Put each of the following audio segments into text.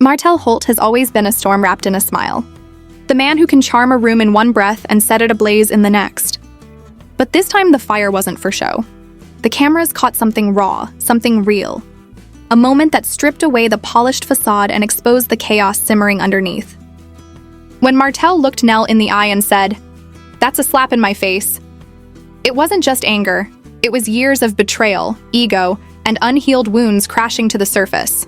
Martell Holt has always been a storm wrapped in a smile. The man who can charm a room in one breath and set it ablaze in the next. But this time the fire wasn't for show. The cameras caught something raw, something real. A moment that stripped away the polished facade and exposed the chaos simmering underneath. When Martell looked Nell in the eye and said, "That's a slap in my face," it wasn't just anger. It was years of betrayal, ego, and unhealed wounds crashing to the surface.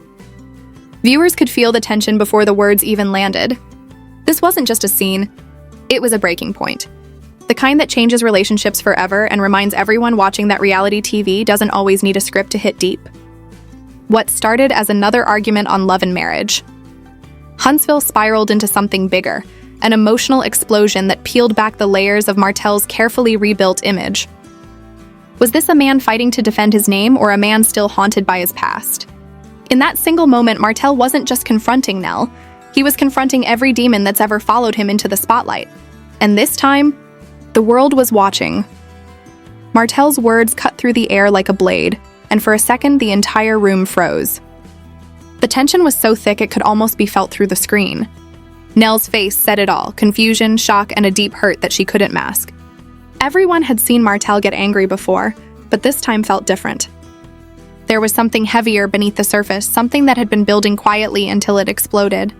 Viewers could feel the tension before the words even landed. This wasn't just a scene, it was a breaking point. The kind that changes relationships forever and reminds everyone watching that reality TV doesn't always need a script to hit deep. What started as another argument on love and marriage, Huntsville spiraled into something bigger, an emotional explosion that peeled back the layers of Martell's carefully rebuilt image. Was this a man fighting to defend his name or a man still haunted by his past? In that single moment, Martell wasn't just confronting Nell, he was confronting every demon that's ever followed him into the spotlight. And this time, the world was watching. Martell's words cut through the air like a blade, and for a second, the entire room froze. The tension was so thick it could almost be felt through the screen. Nell's face said it all, confusion, shock, and a deep hurt that she couldn't mask. Everyone had seen Martell get angry before, but this time felt different. There was something heavier beneath the surface, something that had been building quietly until it exploded.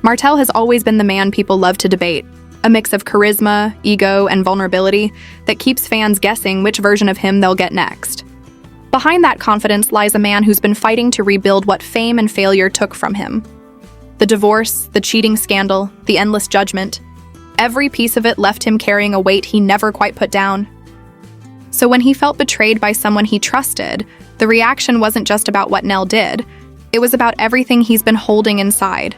Martell has always been the man people love to debate, a mix of charisma, ego, and vulnerability that keeps fans guessing which version of him they'll get next. Behind that confidence lies a man who's been fighting to rebuild what fame and failure took from him. The divorce, the cheating scandal, the endless judgment, every piece of it left him carrying a weight he never quite put down. So when he felt betrayed by someone he trusted, the reaction wasn't just about what Nell did, it was about everything he's been holding inside.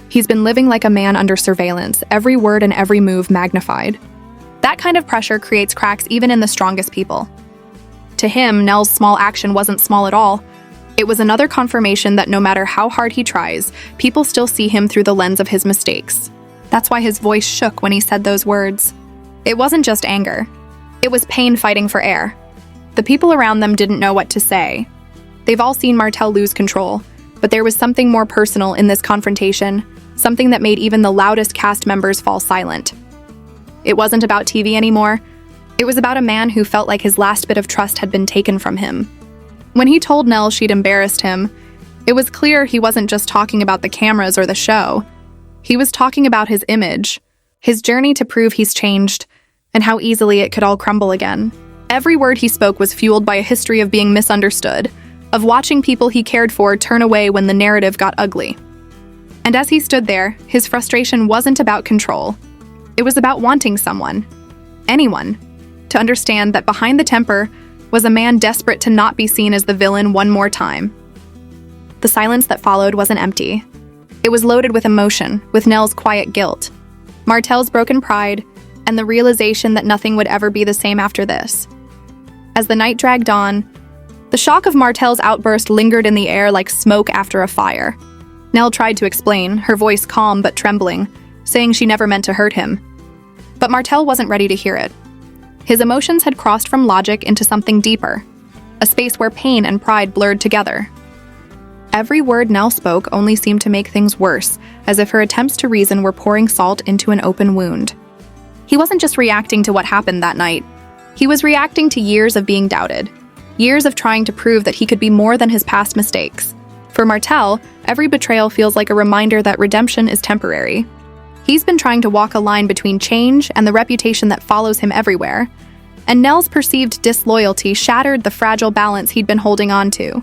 He's been living like a man under surveillance, every word and every move magnified. That kind of pressure creates cracks even in the strongest people. To him, Nell's small action wasn't small at all. It was another confirmation that no matter how hard he tries, people still see him through the lens of his mistakes. That's why his voice shook when he said those words. It wasn't just anger. It was pain fighting for air. The people around them didn't know what to say. They've all seen Martell lose control, but there was something more personal in this confrontation, something that made even the loudest cast members fall silent. It wasn't about TV anymore. It was about a man who felt like his last bit of trust had been taken from him. When he told Nell she'd embarrassed him, it was clear he wasn't just talking about the cameras or the show. He was talking about his image, his journey to prove he's changed, and how easily it could all crumble again. Every word he spoke was fueled by a history of being misunderstood, of watching people he cared for turn away when the narrative got ugly. And as he stood there, his frustration wasn't about control. It was about wanting someone, anyone, to understand that behind the temper was a man desperate to not be seen as the villain one more time. The silence that followed wasn't empty. It was loaded with emotion, with Nell's quiet guilt, Martell's broken pride, and the realization that nothing would ever be the same after this. As the night dragged on, the shock of Martell's outburst lingered in the air like smoke after a fire. Nell tried to explain, her voice calm but trembling, saying she never meant to hurt him. But Martell wasn't ready to hear it. His emotions had crossed from logic into something deeper, a space where pain and pride blurred together. Every word Nell spoke only seemed to make things worse, as if her attempts to reason were pouring salt into an open wound. He wasn't just reacting to what happened that night. He was reacting to years of being doubted, years of trying to prove that he could be more than his past mistakes. For Martell, every betrayal feels like a reminder that redemption is temporary. He's been trying to walk a line between change and the reputation that follows him everywhere, and Nell's perceived disloyalty shattered the fragile balance he'd been holding on to.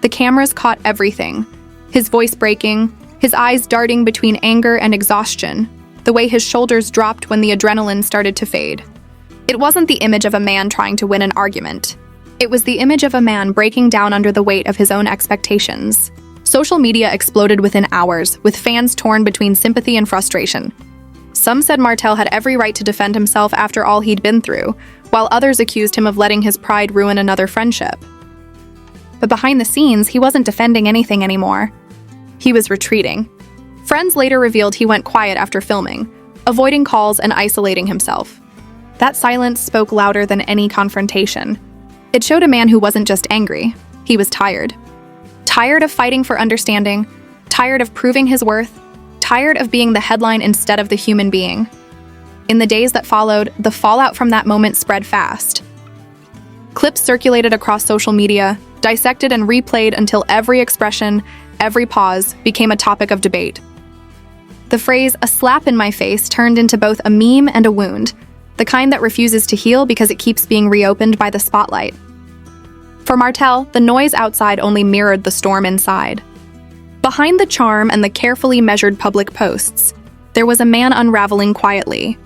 The cameras caught everything, his voice breaking, his eyes darting between anger and exhaustion, the way his shoulders dropped when the adrenaline started to fade. It wasn't the image of a man trying to win an argument. It was the image of a man breaking down under the weight of his own expectations. Social media exploded within hours, with fans torn between sympathy and frustration. Some said Martell had every right to defend himself after all he'd been through, while others accused him of letting his pride ruin another friendship. But behind the scenes, he wasn't defending anything anymore. He was retreating. Friends later revealed he went quiet after filming, avoiding calls and isolating himself. That silence spoke louder than any confrontation. It showed a man who wasn't just angry, he was tired. Tired of fighting for understanding, tired of proving his worth, tired of being the headline instead of the human being. In the days that followed, the fallout from that moment spread fast. Clips circulated across social media, dissected and replayed until every expression, every pause, became a topic of debate. The phrase, "a slap in my face," turned into both a meme and a wound, the kind that refuses to heal because it keeps being reopened by the spotlight. For Martell, the noise outside only mirrored the storm inside. Behind the charm and the carefully measured public posts, there was a man unraveling quietly.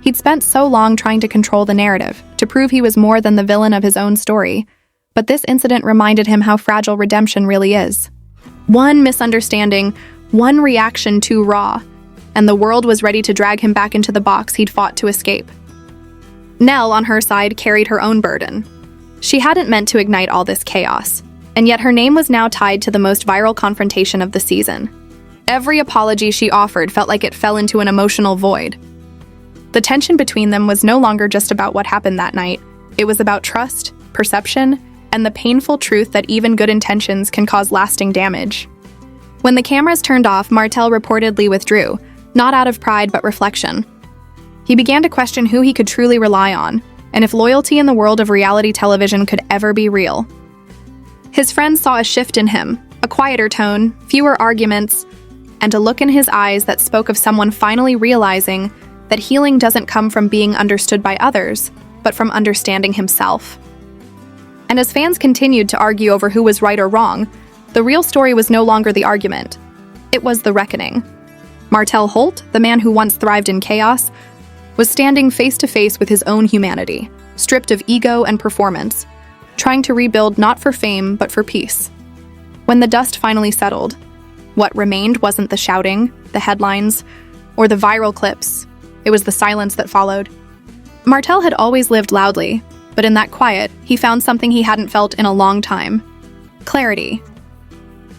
He'd spent so long trying to control the narrative, to prove he was more than the villain of his own story, but this incident reminded him how fragile redemption really is. One misunderstanding, one reaction too raw, and the world was ready to drag him back into the box he'd fought to escape. Nell, on her side, carried her own burden. She hadn't meant to ignite all this chaos, and yet her name was now tied to the most viral confrontation of the season. Every apology she offered felt like it fell into an emotional void. The tension between them was no longer just about what happened that night. It was about trust, perception, and the painful truth that even good intentions can cause lasting damage. When the cameras turned off, Martell reportedly withdrew, not out of pride but reflection. He began to question who he could truly rely on, and if loyalty in the world of reality television could ever be real. His friends saw a shift in him, a quieter tone, fewer arguments, and a look in his eyes that spoke of someone finally realizing that healing doesn't come from being understood by others, but from understanding himself. And as fans continued to argue over who was right or wrong, the real story was no longer the argument. It was the reckoning. Martell Holt, the man who once thrived in chaos, was standing face to face with his own humanity, stripped of ego and performance, trying to rebuild not for fame, but for peace. When the dust finally settled, what remained wasn't the shouting, the headlines, or the viral clips. It was the silence that followed. Martell had always lived loudly, but in that quiet, he found something he hadn't felt in a long time: clarity.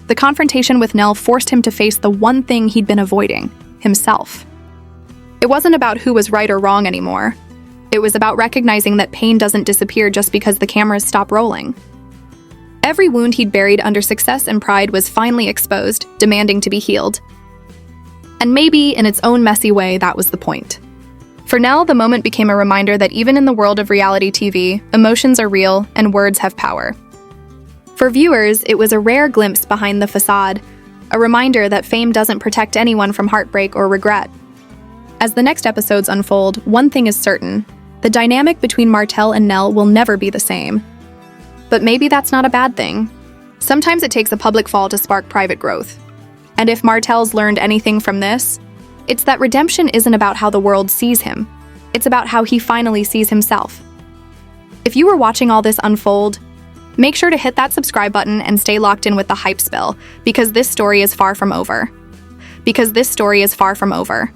The confrontation with Nell forced him to face the one thing he'd been avoiding: himself. It wasn't about who was right or wrong anymore. It was about recognizing that pain doesn't disappear just because the cameras stop rolling. Every wound he'd buried under success and pride was finally exposed, demanding to be healed. And maybe, in its own messy way, that was the point. For Nell, the moment became a reminder that even in the world of reality TV, emotions are real and words have power. For viewers, it was a rare glimpse behind the facade, a reminder that fame doesn't protect anyone from heartbreak or regret. As the next episodes unfold, one thing is certain: the dynamic between Martell and Nell will never be the same. But maybe that's not a bad thing. Sometimes it takes a public fall to spark private growth. And if Martell's learned anything from this, it's that redemption isn't about how the world sees him. It's about how he finally sees himself. If you were watching all this unfold, make sure to hit that subscribe button and stay locked in with the hype spill, because this story is far from over.